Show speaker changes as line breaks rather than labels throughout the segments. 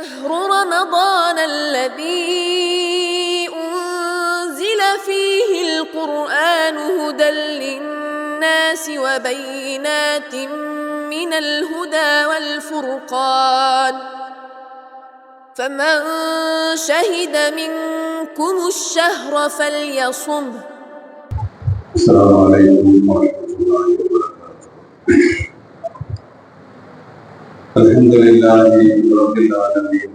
شهر رمضان الذي أنزل فيه القرآن هدى للناس وبينات من الهدى والفرقان فمن شهد منكم الشهر فليصمه.
السلام عليكم ورحمة الله وبركاته. الحمد لله رب العالمين.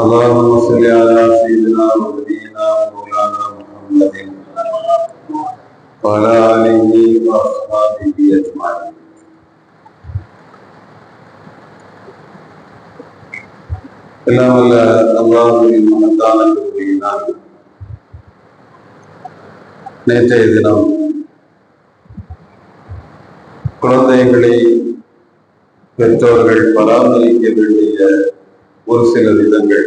اللهم صل على سيدنا ونبينا مولانا محمد وعلى آله وأصحابه أجمعين. எல்லாம் வல்ல அல்லாஹ்வின் மகத்தான கிருபையினால் நேற்றைய தினம் குழந்தைகளை பெற்றோர்கள் பராமரிக்க வேண்டிய ஒரு சில விதங்கள்,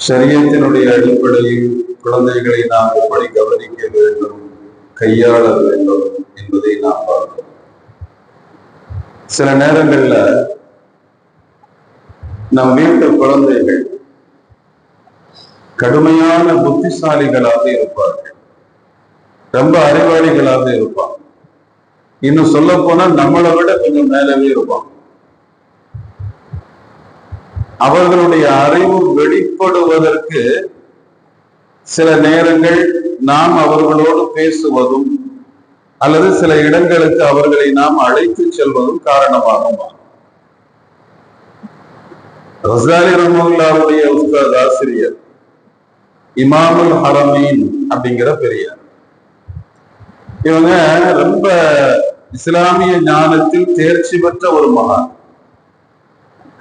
ஷரியத்தினுடைய அடிப்படையில் குழந்தைகளை நாம் எப்படி கவனிக்க வேண்டும், கையாள வேண்டும் என்பதை நாம் பார்த்தோம். சில நேரங்கள்ல நம் வீட்டு குழந்தைகள் கடுமையான புத்திசாலிகளாக இருப்பார்கள், ரொம்ப அறிவாளிகளாக இருப்பாங்க. இன்னும் சொல்ல போனா நம்மளை விட கொஞ்சம் மேலவே இருப்பாங்க. அவர்களுடைய அறிவு வெளிப்படுவதற்கு சில நேரங்கள் நாம் அவர்களோடு பேசுவதும் அல்லது சில இடங்களுக்கு அவர்களை நாம் அழைத்து செல்வதும் காரணமாகும். ரஸாலி ரஹ்மத்துல்லாஹுடைய உஸ்தாத் ஆசிரியர் இமாமுல் ஹரமீன் அப்படிங்கிற பெரியார், இவங்க ரொம்ப இஸ்லாமிய ஞானத்தில் தேர்ச்சி பெற்ற ஒரு மகான்.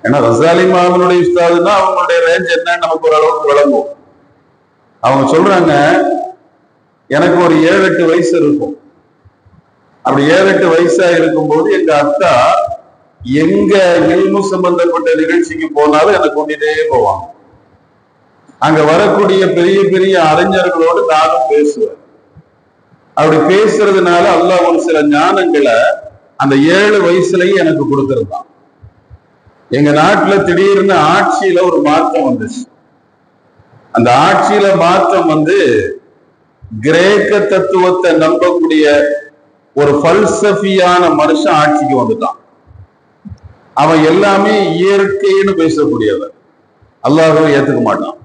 ஏன்னா ரஸாலி இமாமுடைய உஸ்தாதுன்னா அவங்களுடைய ரேஞ்ச் என்னன்னு நமக்கு ஓரளவுக்கு விளங்கும். அவங்க சொல்றாங்க, எனக்கு ஒரு 7-8 வயசு இருக்கும். அப்படி 7-8 வயசா இருக்கும்போது எங்க அக்கா எங்க இல்மு சம்பந்தப்பட்ட நிகழ்ச்சிக்கு போனாலும் எனக்கு கொண்டுட்டே போவாங்க. அங்க வரக்கூடிய பெரிய பெரிய அறிஞர்களோடு நானும் பேசுவேன். அப்படி பேசுறதுனால அல்லாஹ் ஒரு சில ஞானங்களை அந்த 7 வயசுலயே எனக்கு கொடுத்திருந்தான். எங்க நாட்டுல திடீர்னு ஆட்சியில ஒரு மாற்றம் வந்துச்சு. அந்த ஆட்சியில மாற்றம் வந்து கிரேக்க தத்துவத்தை நம்பக்கூடிய ஒரு பல்சபியான மனுஷன் ஆட்சிக்கு வந்துட்டான். அவன் எல்லாமே இயற்கைன்னு பேசக்கூடியவன், அல்லாஹ்வை ஏத்துக்க மாட்டான்.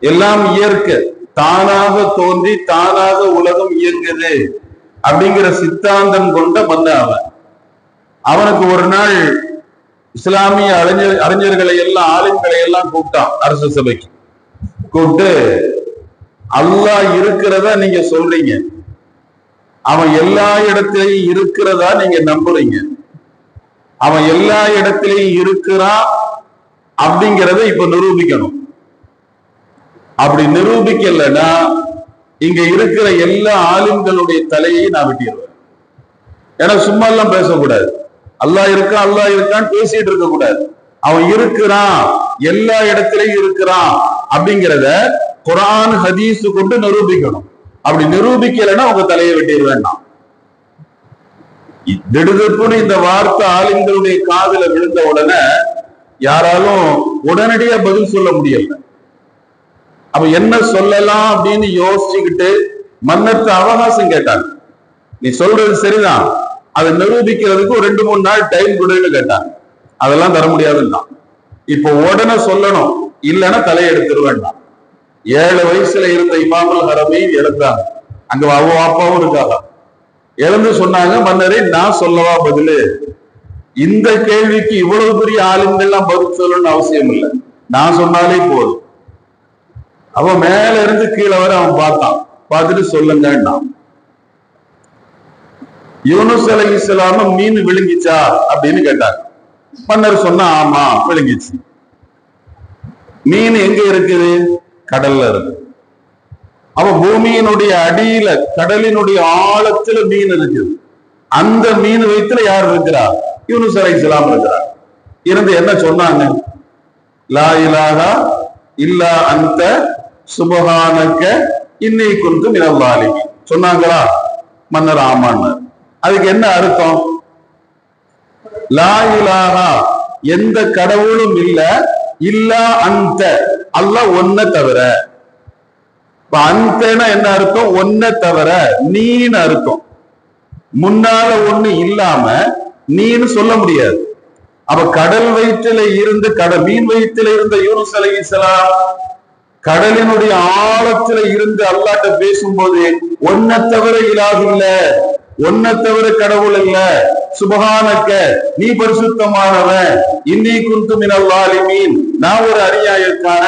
எல்லாம் இயற்கை, தானாக தோன்றி தானாக உலகம் இயங்குது அப்படிங்கிற சித்தாந்தம் கொண்ட மன்னன் அவனுக்கு ஒரு நாள் இஸ்லாமிய அறிஞர்களை எல்லாம் ஆளுங்களை எல்லாம் கூப்பிட்டான். அரசு சபைக்கு கூப்பிட்டு, அல்லாஹ் இருக்கிறதா நீங்க சொல்றீங்க, அவன் எல்லா இடத்திலையும் இருக்கிறதா நீங்க நம்புறீங்க, அவன் எல்லா இடத்திலையும் இருக்கிறான் அப்படிங்கிறத இப்ப நிரூபிக்கணும். அப்படி நிரூபிக்கலன்னா இங்க இருக்கிற எல்லா ஆளுங்களுடைய தலையை நான் வெட்டிடுவேன். ஏன்னா சும்மா எல்லாம் பேசக்கூடாது. அல்லாஹ் இருக்கான் அல்லாஹ் இருக்கான்னு பேசிட்டு இருக்க கூடாது. அவன் இருக்கிறான், எல்லா இடத்திலையும் இருக்கிறான் அப்படிங்கிறத குர்ஆன் ஹதீஸ் கொண்டு நிரூபிக்கணும். அப்படி நிரூபிக்கலைன்னா உங்க தலையை வெட்டிடுவேன். திடுதுப்புன்னு இந்த வார்த்தை ஆளுங்களுடைய காதுல விழுந்த உடனே யாராலும் உடனடியா பதில் சொல்ல முடியல. அப்ப என்ன சொல்லலாம் அப்படின்னு யோசிச்சுக்கிட்டு மன்னர்த்த அவகாசம் கேட்டாங்க. நீ சொல்றது சரிதான், அதை நிரூபிக்கிறதுக்கு ஒரு 2-3 நாள் டைம் கொடுன்னு கேட்டாங்க. அதெல்லாம் தர முடியாதுன்னா இப்போ உடனே சொல்லணும், இல்லைன்னா தலையெடுத்துருவேன். 7 வயசுல இருந்த இமாமுல் ஹரமீன் எழுந்தாங்க. அங்க அவ அப்பாவும் இருக்காங்க. எழுந்து சொன்னாங்க, மன்னரே நான் சொல்லவா பதிலு? இந்த கேள்விக்கு இவ்வளவு பெரிய ஆளுங்கள்லாம் பதில் சொல்லணும்னு அவசியம் இல்லை, நான் சொன்னாலே போதும். அவன் மேல இருந்து கீழே வர அவன் பார்த்தான். பார்த்துட்டு சொல்லுங்க. யூனுஸ் அலைஹிஸ்ஸலாம் மீன் விழுங்கிச்சா அப்படின்னு கேட்டாங்க. மன்னர் சொன்னா ஆமா விழுங்கிச்சு. மீன் எங்க இருக்குது? கடல்ல இருக்கு. அவன் பூமியினுடைய அடியில கடலினுடைய ஆழத்துல மீன் இருக்குது. அந்த மீன் வயித்துல யார் இருக்கிறா? யூனுஸ் அலைஹிஸ்ஸலாம் இருக்கிறார். இருந்து என்ன சொன்னாங்க? லா இலாஹா இல்லா அன்த சுப்ஹானக இன்னி குன்து மினல் ஸாலிமீன் சொன்னாங்களா? மன்னர் ஆமான்னார். அதுக்கு என்ன அர்த்தம்? லா இலாஹா எந்த கடவுளும் இல்லா அந்த அல்லாஹ் ஒன்ன தவிர. அந்தனா என்ன அர்த்தம்? ஒன்ன தவிர, நீன்னு அர்த்தம். முன்னால ஒண்ணு இல்லாம நீன்னு சொல்ல முடியாது. அப்ப கடல் வயிற்றில இருந்து மீன் வயிற்றில இருந்த யூனுஸ் அலைஹிஸ்ஸலாம் கடலினுடைய ஆழத்துல இருந்து அல்லாஹ்ட்ட பேசும்போது ஒன்ன தவிர இலாஹ் இல்ல, ஒன்ன தவிர கடவுள் இல்ல, சுபஹானக்க நீ பரிசுத்தமானவன், இன்னீ குன்து மினல் ஸாலிமீன் நான் ஒரு அநியாயக்கான,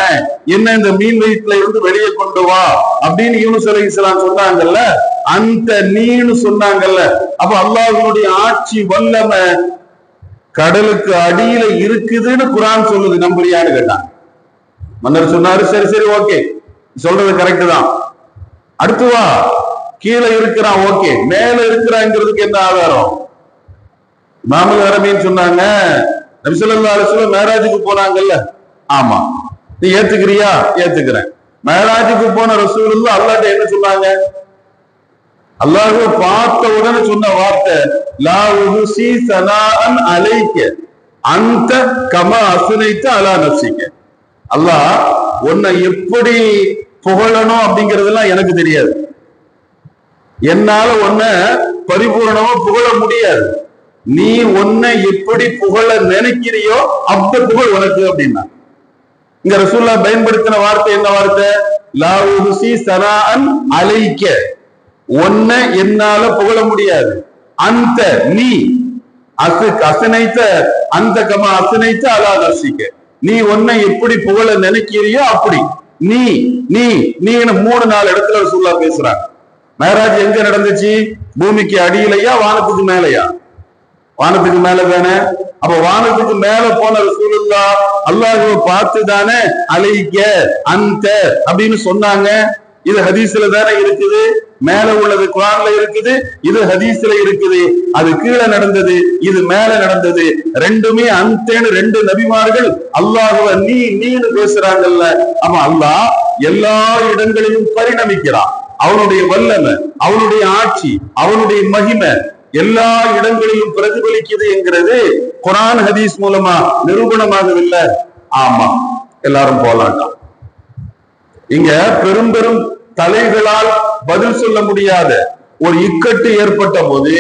என்ன இந்த மீன் வயிற்றுல இருந்து வெளியே கொண்டு வா அப்படின்னு யூனுஸ் அலைஹிஸ்ஸலாம் சொன்னாங்கல்ல, அந்த நீன்னு சொன்னாங்கல்ல. அப்ப அல்லாஹ்வுடைய ஆட்சி வல்லமை கடலுக்கு அடியில இருக்குதுன்னு குர்ஆன் சொல்லுது. நம்புறியான்னு கேட்டான். மன்னர் சொன்னாரு, சரி சரி ஓகே சொல்றது கரெக்ட் தான், அடுத்து வா கீழே இருக்கிறான், ஓகே மேல இருக்கிறாங்கிறதுக்கு என்ன ஆதாரம்? இமாமுல் ஹரமீன் சொன்னாங்க, நபி ஸல்லல்லாஹு அலைஹி வஸல்லம் மேராஜுக்கு போனாங்கல்ல, ஆமா நீ ஏத்துக்கிறியா? ஏத்துக்கிறேன். மேராஜுக்கு போன ரசூலுல்லாஹ் அல்லாஹ்ட்ட என்ன சொன்னாங்க? அல்லாஹ்வை பார்த்த உடனே சொன்ன வார்த்தை லா உஹ்ஸி ஸனாஅன் அலைக்க அன்த கமா அஸ்னைத அலா நஃப்ஸிக. அல்லாஹ் உன்னை எப்படி புகழணும் அப்படிங்கறதெல்லாம் எனக்கு தெரியாது, என்னால உன்னை பரிபூர்ணமா புகழ முடியாது, நீ உன்னை எப்படி புகழ நினைக்கிறியோ அப்ப புகழ் உனக்கு அப்படின்னா. இங்க ரசூலுல்லாஹ் பயன்படுத்தின வார்த்தை என்ன வார்த்தை? லா உஹ்ஸி ஸனாஅன் அலைக்க, உன்னை என்னால புகழ முடியாது, அந்த நீ அசனைத்த அந்த கமா அசனைத்த அலா நஃப்ஸிக, நீ உன்னை எப்படி புகழ நினைக்கிறியோ அப்படி, நீ நீ நீன்னு 3-4 இடத்துல ரசூலுல்லாஹ் பேசுறாங்க. மேராஜ் எங்க நடந்துச்சு? பூமிக்கு அடியிலையா வானத்துக்கு மேலையா? வானத்துக்கு மேல தானே. அப்ப வானத்துக்கு மேல போன ரசூலுல்லாஹ் அல்லாஹ்வை பார்த்து தானே அலைக்க அந்த அப்படின்னு சொன்னாங்க. இது ஹதீஸ்ல தானே இருக்குது, மேல உள்ளது குர்ஆன்ல இருக்குது, இது ஹதீஸ்ல இருக்குது. அது கீழே நடந்தது, இது மேல நடந்தது. ரெண்டுமே அந்தேன்னு 2 நபிமார்கள் அல்லாஹ்வை நீ நீன்னு பேசுறாங்கல்ல. ஆமா, அல்லாஹ் எல்லா இடங்களிலும் பரிணமிக்கிறான். அவனுடைய வல்லமை, அவனுடைய ஆட்சி, அவனுடைய மகிமை எல்லா இடங்களிலும் பிரதிபலிக்குது என்கிறது குர்ஆன் ஹதீஸ் மூலமா நிரூபணமாகவில்லை. ஆமா, எல்லாரும் போலாண்டாம். இங்க பெரும் பெரும் தலைகளால் பதில் சொல்ல முடியாத ஒரு இக்கட்டு ஏற்பட்ட போது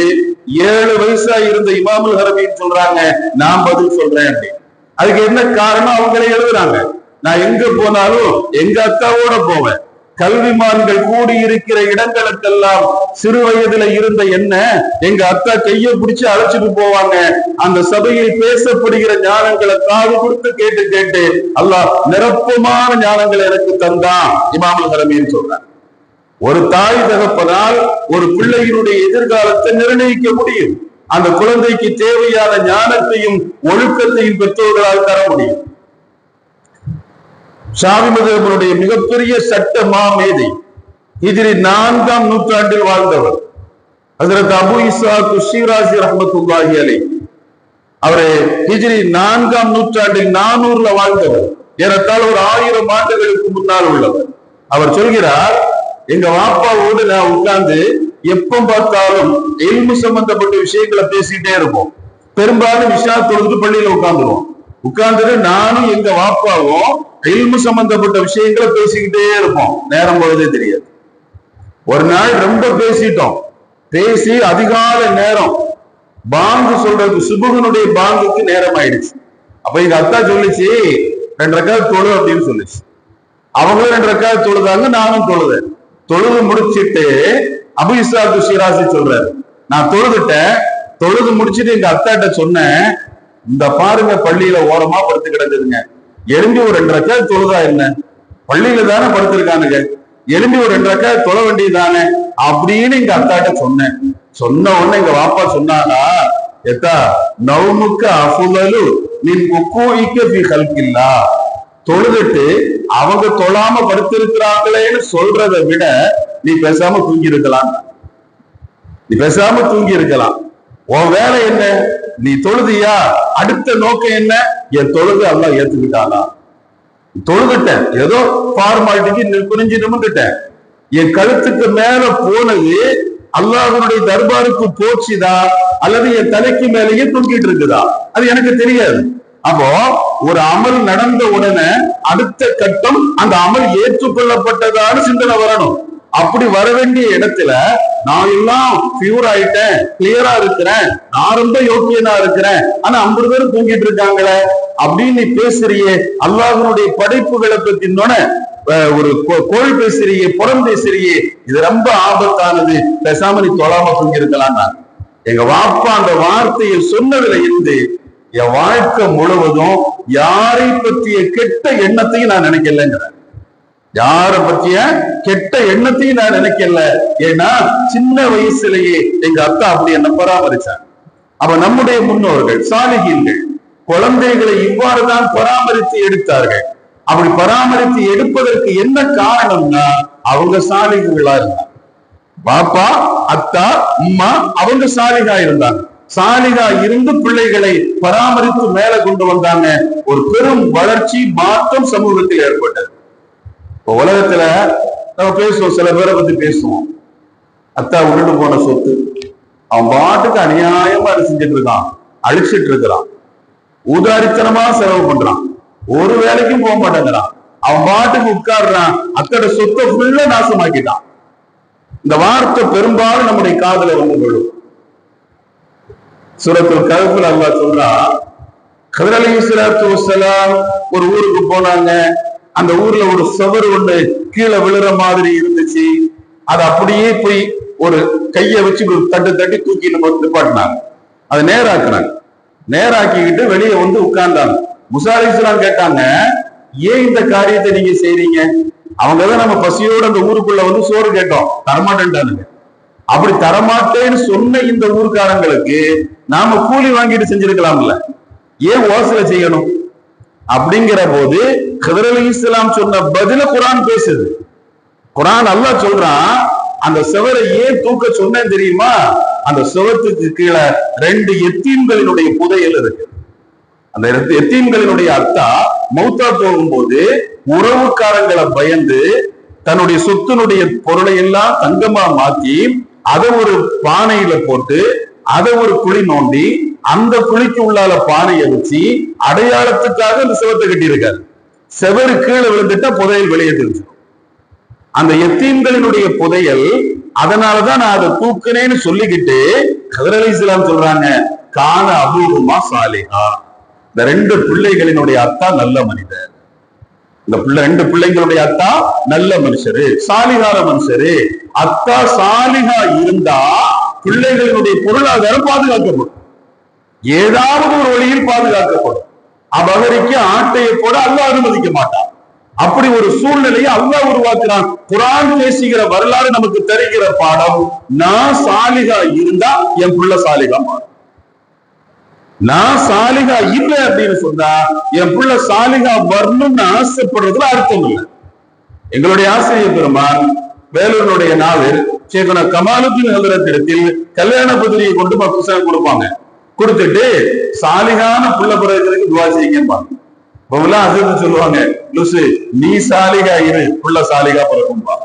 7 வயசா இருந்த இமாமுல் ஹரமீன் சொல்றாங்க, நான் பதில் சொல்றேன் அப்படின்னு. அதுக்கு என்ன காரணம்? அவங்களே எழுதுறாங்க, நான் எங்க போனாலும் எங்க அத்தாவோட போவேன், கல்விமான்கள் கூடி இருக்கிற இடங்களுக்கெல்லாம் சிறு வயதுல இருந்த என்ன எங்க அத்தா கையை பிடிச்சு அழைச்சிட்டு போவாங்க. அந்த சபையில் பேசப்படுகிற ஞானங்களை காது கொடுத்து கேட்டு கேட்டு அல்லாஹ் நிரப்பமான ஞானங்களை எனக்கு தந்தான் இமாமுல் ஹரமீன் சொல்றாங்க. ஒரு தாய் தகப்பனால் ஒரு பிள்ளையினுடைய எதிர்காலத்தை நிர்ணயிக்க முடியும். அந்த குழந்தைக்கு தேவையான ஞானத்தையும் ஒழுக்கத்தையும் பெற்றோர்களால் தர முடியும். ஷாஃபி மذஹபினுடைய மிகப்பெரிய சட்ட மாமேதை, ஹிஜ்ரி 4ஆம் நூற்றாண்டில் வாழ்ந்தவர் ஹஜ்ரத் அபு இஸ்ஹாக் ஷீராஸி ரஹ்மத்துல்லாஹி அலைஹி. அவரை ஹிஜ்ரி 4ஆம் நூற்றாண்டில் 400ல வாழ்ந்தவர், ஏறத்தாழ ஒரு 1000 ஆண்டுகளுக்கு முன்னால் உள்ளவர். அவர் சொல்கிறார், எங்க வாப்பாவோடு நான் உட்கார்ந்து எப்ப பார்த்தாலும் இல்மு சம்பந்தப்பட்ட விஷயங்களை பேசிட்டே இருப்போம். பெரும்பாலும் இஷா தொழுது பள்ளியில உட்கார்ந்துட்டு நானும் எங்க வாப்பாவும் இல்மு சம்பந்தப்பட்ட விஷயங்களை பேசிக்கிட்டே இருப்போம், நேரம் போறதே தெரியாது. ஒரு நாள் ரொம்ப பேசிட்டோம், பேசி அதிகால நேரம் பாங்கு சொல்றது, சுபுகனுடைய பாங்குக்கு நேரம் ஆயிடுச்சு. அப்ப எங்க அத்தா சொல்லிச்சு 2 ரக்காத் தொழு அப்படின்னு சொல்லிச்சு. அவங்களும் 2 ரக்காத் தொழுதாங்க, நானும் தொழுதேன். தொழுது முடிச்சிட்டு அபு இஸ்ஹாக் ஷீராஸி சொல்றாரு, நான் தொழுதுட்டேன், தொழுது முடிச்சுட்டு எங்க அத்தாட்ட சொன்னேன், இந்த பாருங்க பள்ளியில ஓரமா படுத்து கிடக்குதுங்க, எழும்பி ஒரு 2 ரக்காத் தொழுதா என்ன, பள்ளியில தானே படுத்திருக்கானுங்க, எழும்பி ஒரு 2 ரக்காத் தொழ வேண்டியதானே அப்படின்னு எங்க அத்தாட்ட சொன்னேன். சொன்ன உடனே எங்க வாப்பா சொன்னாங்க, எத்தா நவுமுக்கு அஃலலு மின் உக்கூஇக்க ஃபீ ஹல்கில்லாஹ், தொழுதுட்டு அவங்க தொழாம படுத்திருக்கிறாங்களேன்னு சொல்றதை விட நீ பேசாம தூங்கி இருக்கலாம், நீ பேசாம தூங்கி இருக்கலாம். உன் வேலை என்ன? நீ தொழுதியா, அடுத்த நோக்கம் என்ன? என் தொழுது அல்லாஹ் ஏத்துக்கிட்டானா? தொழுதுட்டேன், ஏதோ ஃபார்மாலிட்டிக்கு குனிஞ்சு நிமிந்துட்டேன், என் கழுத்துக்கு மேல போனது அல்லாஹ்வுடைய தர்பாருக்கு போச்சுதா அல்லது என் தலைக்கு மேலேயே தூக்கிட்டு இருக்குதா, அது எனக்கு தெரியாது. அப்போ ஒரு அமல் நடந்த உடனே அடுத்த கட்டம் அந்த அமல் ஏற்றுக்கொள்ளப்பட்டதான சிந்தனை வரணும். அப்படி வர வேண்டிய இடத்துல நான் எல்லாம் பியூர் ஆயிட்டேன், கிளியரா இருக்கிறேன், நான் ரொம்ப யோக்கியனா இருக்கிறேன், ஆனா 50 பேரும் தூங்கிட்டு இருக்காங்களே அப்படின்னு நீ பேசுறியே, அல்லாஹ்வுடைய படைப்புகளை பத்தினோட ஒரு கோள் பேசுறியே, புறம் பேசுறியே, இது ரொம்ப ஆபத்தானது, பேசாம நீ தொழாம தூங்கி இருக்கலாம். எங்க வாப்பா அந்த வார்த்தையை சொன்னதுல இருந்து என் வாழ்க்கை முழுவதும் யாரை பற்றிய கெட்ட எண்ணத்தையும் நான் நினைக்கலங்கிற, யாரை பற்றிய கெட்ட எண்ணத்தையும் நான் நினைக்கல. ஏன்னா சின்ன வயசுலயே எங்க அத்தா அப்படி என்ன பராமரிச்சாங்க. அப்ப நம்முடைய முன்னோர்கள் சாலிஹீன்கள் குழந்தைகளை இவ்வாறுதான் பராமரித்து எடுத்தார்கள். அப்படி பராமரித்து எடுப்பதற்கு என்ன காரணம்னா அவங்க சாலிஹீன்களா இருந்தாங்க. பாப்பா அத்தா அம்மா அவங்க சாலிகா இருந்தாங்க. சாலிகா இருந்து பிள்ளைகளை பராமரித்து மேல கொண்டு வந்தாங்க. ஒரு பெரும் வளர்ச்சி மாற்றம் சமூகத்தில் ஏற்பட்டது. இப்போ உலகத்துல நம்ம பேசுவோம், சில பேரை பத்தி பேசுவோம். அத்தா விட்டுட்டு போன சொத்து, அவன் பாட்டுக்கு அநியாயமா செஞ்சுட்டு இருக்கான், அழிச்சிட்டு இருக்கிறான், ஊதாரித்தனமா செலவு பண்றான், ஒரு வேலைக்கும் போக மாட்டேங்கிறான், அவன் பாட்டுக்கு உட்கார்றான், அத்தோட சொத்தை ஃபுல்லா நாசமாக்கிட்டான். இந்த வார்த்தை பெரும்பாலும் நம்முடைய காதல வந்து விழும். சூரத்துல் கஹ்ஃப்ல அல்லாஹ் சொல்றான், கதர் அலைஹிஸ்ஸலாத்து வஸ்ஸலாம் ஒரு ஊருக்கு போனாங்க. அந்த ஊர்ல ஒரு சுவர் ஒண்ணு கீழே விழுற மாதிரி இருந்துச்சு. அது அப்படியே போய் ஒரு கையை வச்சு தட்டு தட்டி தூக்கி நம்ம நிப்பாட்டினாங்க. அதை நேராக்குனாங்க. நேராக்கிக்கிட்டு வெளியே வந்து உட்கார்ந்தாங்க. மூசா அலைஹிஸ்ஸலாம் கேட்டாங்க, ஏன் இந்த காரியத்தை நீங்க செய்றீங்க? அவங்கதான் நம்ம பசியோட அந்த ஊருக்குள்ள வந்து சோறு கேட்டோம், தரமாட்டேன்டானுங்க. அப்படி தரமாட்டேன்னு சொன்ன இந்த ஊர்க்காரங்களுக்கு நாம கூலி வாங்கிட்டு செஞ்சிருக்கலாம்ல, ஏன் ஓசல செய்யணும்? அப்படிங்கிற போது கதர் அலைஹிஸ்ஸலாம் சொன்ன பதில குர்ஆன் பேசுது. குர்ஆன் அல்லாஹ் சொல்றான், அந்த சுவரை ஏன் தூக்க சொன்னேன் தெரியுமா? அந்த சுவத்துக்கு கீழே 2 எத்தீம்களினுடைய புதையல் இருக்கு. அந்த எத்தீம்களினுடைய அத்தா மௌத்தா போகும்போது உறவுக்காரங்களை பயந்து தன்னுடைய சொத்தினுடைய பொருளை எல்லாம் தங்கமா மாத்தி அதை ஒரு பானையில போட்டு அதை ஒரு குழி நோண்டி அந்த குழிக்கு உள்ளால பானையை வச்சு அடையாளத்துக்காக அந்த சிவத்தை கட்டி இருக்காரு. செவரு கீழே விழுந்துட்டா புதையல் வெளியே தெரிஞ்சிடும். அந்த எத்தீம்களினுடைய புதையல், அதனாலதான் நான் அதை தூக்குனேன்னு சொல்லிக்கிட்டு கதர் அலைஹிஸ்ஸலாம் சொல்றாங்க, கான அபூஹுமா சாலிஹா. இந்த 2 பிள்ளைகளினுடைய அத்தா நல்ல மனிதர். இந்த 2 பிள்ளைங்களுடைய அத்தா நல்ல மனுஷரு, சாலிகான மனுஷரு. அத்தா சாலிகா இருந்தா பிள்ளைகளினுடைய பொருளாதாரம் பாதுகாக்கப்படும், ஏதாவது ஒரு வழியில் பாதுகாக்கப்படும். அபகரிக்க ஆட்டையை போட அல்லாஹ் அனுமதிக்க மாட்டான். அப்படி ஒரு சூழ்நிலையை அல்லாஹ் உருவாக்குறான். குர்ஆன் பேசுகிற வரலாறு நமக்கு தருகிற பாடம், நான் சாலிகா இருந்தா என் பிள்ளை சாலிகா மாறும். நான் சாலிகா இல்லை அப்படின்னு சொன்னா என் பிள்ளை சாலிகா வரணும்னு ஆசைப்படுறதுல அர்த்தம் இல்லை. எங்களுடைய ஆசிரியர் பெருமான் வேலூருடைய நாவல் சேகன கமாலுத்தீன் ஹதரத்திடத்தில் கல்யாண பத்திரிகை கொண்டு புத்தகம் கொடுப்பாங்க. கொடுத்துட்டு சாலிகான புள்ள பிறகு துவா செய்யுங்கம்பாங்க. அது சொல்லுவாங்க, லுசு நீ சாலிகா இரு, புள்ள சாலிகா பிறகும்பா.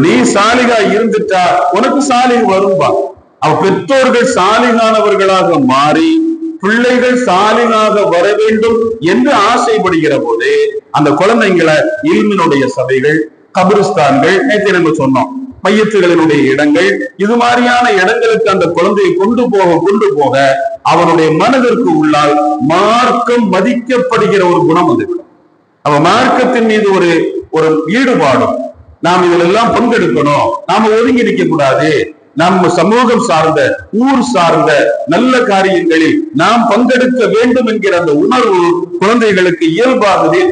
நீ சாலிகா இருந்துட்டா உனக்கு சாலிகா வரும்பா. அவ பெற்றோர்கள் சாலிகானவர்களாக மாறி பிள்ளைகள் சாலிகாக வர வேண்டும் என்று ஆசைப்படுகிற போது அந்த குழந்தைங்களை இல்மினுடைய சபைகள், கபிரிஸ்தான்கள், நேற்று நம்ம சொன்னோம், மையத்துகளினுடைய இடங்கள், இது மாதிரியான இடங்களுக்கு அந்த குழந்தையை கொண்டு போக அவனுடைய மனதிற்கு உள்ளால் மார்க்கம் மதிக்கப்படுகிற ஒரு குணம் வந்துவிடும். அவ மார்க்கத்தின் மீது ஒரு ஈடுபாடும், நாம் இதில் எல்லாம் பங்கெடுக்கணும், நாம ஒதுங்கி நிற்க கூடாது, நம்ம சமூகம் சார்ந்த ஊர் சார்ந்த நல்ல காரியங்களில் நாம் பங்கெடுக்க வேண்டும் என்கிற அந்த உணர்வு குழந்தைகளுக்கு இயல்பாகவே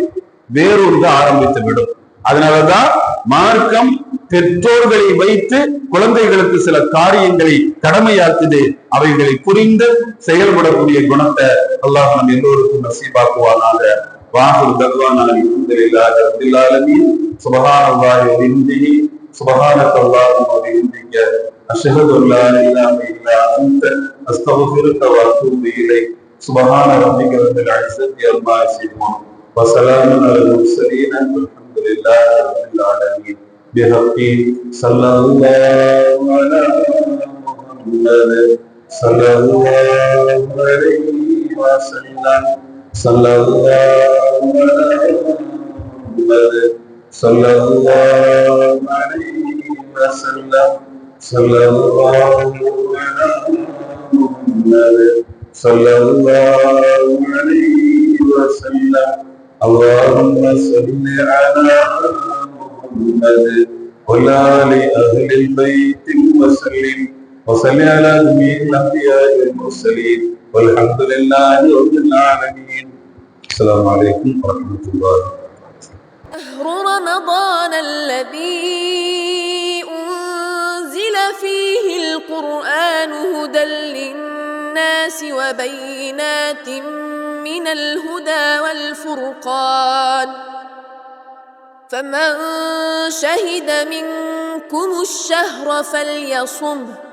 வேறொன்று ஆரம்பித்து விடும். அதனாலதான் மார்க்கம் பெற்றோர்களை வைத்து குழந்தைகளுக்கு சில காரியங்களை கடமையாக்குது. அவைகளை புரிந்து செயல்படக்கூடிய குணத்தை அல்லாஹ் நம் எல்லோருக்கும் நசீபாக்குவானாக. வாஹிரு தஅவானா அல்ஹம்துலில்லாஹி ரப்பில் ஆலமீன். சுப்ஹானல்லாஹி வ பிஹம்திஹி சுப்ஹானக அல்லாஹும்ம வ பிஹம்திக அஷ்ஹது அல்லா இலாஹா இல்லா அன்த அஸ்தக்ஃபிருக வ அத்தூபு இலைக். சுப்ஹான ரப்பிக ரப்பில் இஸ்ஸத்தி அம்மா யசிஃபூன் வ ஸலாமுன் அலல் முர்ஸலீன் வல்ஹம்துலில்லாஹி ரப்பில் ஆலமீன். بحق صلى الله على محمد صلى الله عليه وسلم صلى الله على محمد صلى الله عليه وسلم صلى الله على محمد صلى الله عليه وسلم اللهم صل على محمد وعلى أهل البيت وسلم وصل على جميع الأنبياء والمرسلين والحمد لله رب العالمين. السلام عليكم ورحمة الله.
شهر رمضان الذي أنزل فيه القرآن هدى للناس وبينات من الهدى والفرقان فمن شهد منكم الشهر فليصمه